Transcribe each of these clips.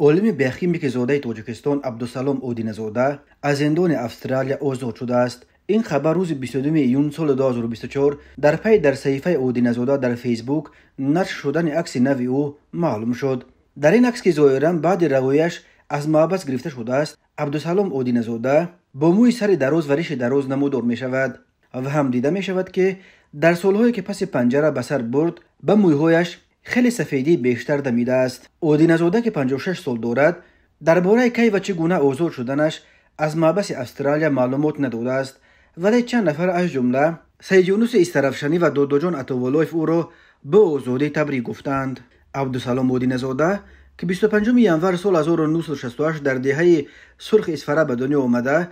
عالم بیخیمیک زاده تاجیکستان عبدالسلام اودینزاده از زندان استرالیا آزاد شده است. این خبر روز 22 ایون سال 2024 در پی در صحیفه اودینزاده در فیسبوک نشر شدن عکس نو او معلوم شد. در این عکس که ظاهرا بعد رویش از محبس گرفته شده است، عبدالسلام اودینزاده با موی سر دراز و ریش دراز نمودار می شود و هم دیده می شود که در سالهایی که پس پنجره به سر برد به مویهایش خیلی سفیدی بیشتر دمیده است. اودینزاده که 56 سال دارد درباره کی و چگونه آزاد شدنش از محبس استرالیا معلومات نداده است، ولی چند نفر از جمله سید یونس استرافشانی و دودو جان اتوولایف او را به آزادی تبریک گفتند. عبدالسلام اودینزاده که 25 ژانویه سال 1968 در دهه سرخ اصفره به دنیا آمده،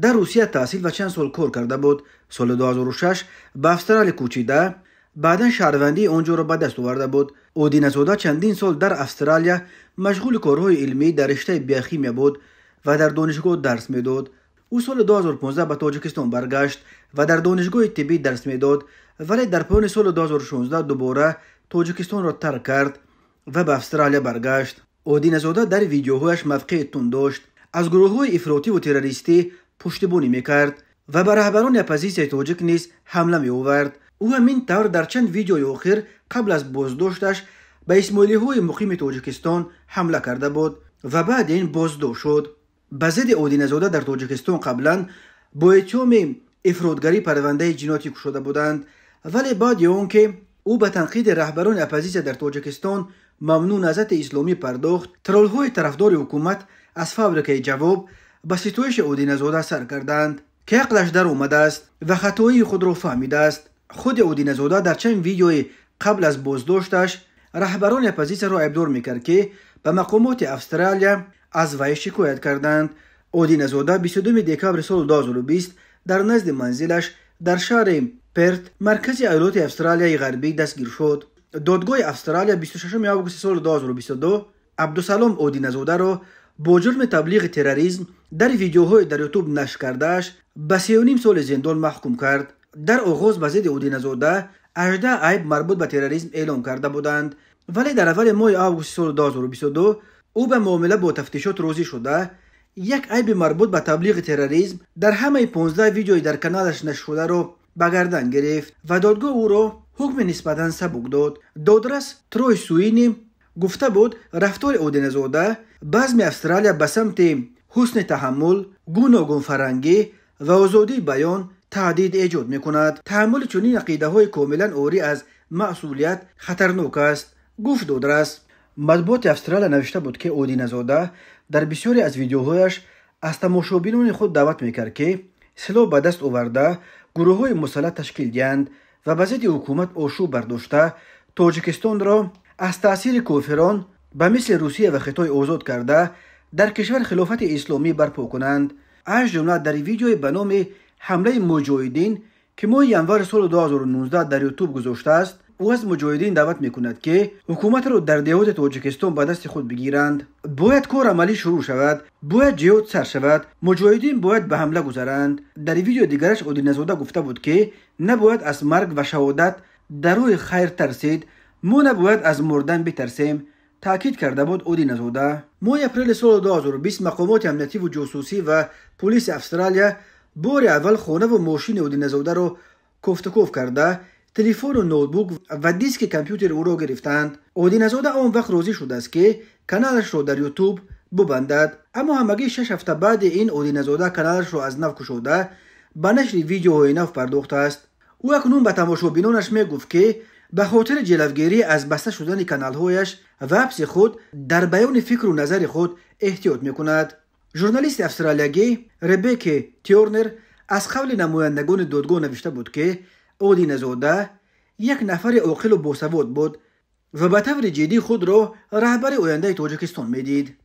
در روسیه تحصیل و چند سال کار کرده بود. سال 2006 به استرالیا کوچیده، بعدا شهروندی آنجا را به دست آورده بود. اودینزاده چندین سال در استرالیا مشغول کارهای علمی در رشته بیوشیمی بود و در دانشگاه درس میداد. او سال 2015 به تاجیکستان برگشت و در دانشگاه طبی درس میداد، ولی در پایان سال 2016 دوباره تاجیکستان را ترک کرد و به استرالیا برگشت. اودینزاده در ویدیوهایش موقع تند داشت، از گروه‌های افراطی و تروریستی پشتیبانی میکرد و به رهبران اپوزیسیون تاجیک نیز حمله میآورد. او همین طور در چند ویدیوی آخر قبل از بازداشتش به اسماعیلی‌های مقیم تاجیکستان حمله کرده بود و بعد این بازداشت شد. به ضد اودینزاده در تاجیکستان قبلا با اتهام افراطگری پرونده جنایتی شده بودند، ولی بعد آن که او به تنقید رهبران اپوزیسیون در تاجیکستان ممنوع نهضت اسلامی پرداخت، ترول‌های طرفدار حکومت از فابریکه جواب به ستایش اودینزاده سر کردند که عقلش در اومده است و خطایی خود را فهمیده است. خود اودینزاده در چند ویدیوی قبل از بازداشتش رهبران اپوزیسیون را ابدار میکرد که به مقامات استرالیا از وی شکایت کردند. اودینزاده 22 دکمبر سال 2020 در نزد منزلش در شهر پرت مرکز ایالات استرالیا غربی دستگیر شد. دادگاه استرالیا 26 آگوست سال 2022 عبدالسلام اودینزاده را با جرم تبلیغ تروریسم در ویدیوهای در یوتیوب نشر کردهش به 3.5 سال زندان محکوم کرد. در آغاز به ضد اودینزاده 18 عیب مربوط به تروریسم اعلام کرده بودند، ولی در اول ماه آگوست سال 2022 او به معامله با تفتیشات راضی شده یک عیب مربوط به تبلیغ تروریسم در همه 15 ویدیوی در کانالش نشر شده را به گردن گرفت و دادگاه او را حکم نسبتاً سبک داد. دادرس تروی سوینی گفته بود رفتار اودینزاده بزم استرالیا به سمت حسن تحمل، گوناگون فرهنگی و آزادی بیان تهدید ایجاد میکند. تحمل چنین عقیده های کاملا عاری از مسئولیت خطرناک است، گفت دادرس. مطبوعات استرالیا نوشته بود که اودینزاده در بسیاری از ویدیوهایش از تماشابینان خود دعوت میکرد که سلاح به دست آورده گروه‌های مسلح تشکیل دهند و به ضد حکومت آشوب برداشته تاجیکستان را از تأثیر کافران به مثل روسیه و خطای آزاد کرده در کشور خلافت اسلامی برپا کنند. از جمله در ویدیوی به نام حمله مجاهدین که ماه ژانویه سال 2019 در یوتیوب گذاشته است، او از مجاهدین دعوت میکند که حکومت را در دهات تاجیکستان به دست خود بگیرند. باید کار عملی شروع شود، باید جهاد سر شود، مجاهدین باید به حمله گذارند. در ویدیو دیگرش اودینزاده گفته بود که نباید از مرگ و شهادت در روی خیر ترسید، ما نباید از مردن بترسیم، تاکید کرده بود اودینزاده. ماه اپریل سال 2020 مقامات امنیتی و جاسوسی و پلیس استرالیا بار اول خانه و ماشین اودینزاده را کوفتکوف کرده، تلفن و نوتبوک و دیسک کامپیوتر او را گرفتند. اودینزاده آن وقت راضی شده است که کانالش را در یوتیوب ببندد، اما همگی 6 هفته بعد این اودینزاده کانالش را از نو گشوده به نشر ویدیوهای نو پرداخته است. او اکنون به تماشابینانش میگفت که به خاطر جلوگیری از بسته شدن کانالهایش و حبس خود در بیان فکر و نظر خود احتیاط میکند. ژورنالیست استرالیایی ربکا تیورنر از قول نمایندگان دادگاه نوشته بود که اودینزاده یک نفر عاقل و باسواد بود و به طور جدی خود را رهبر آینده تاجیکستان میدید.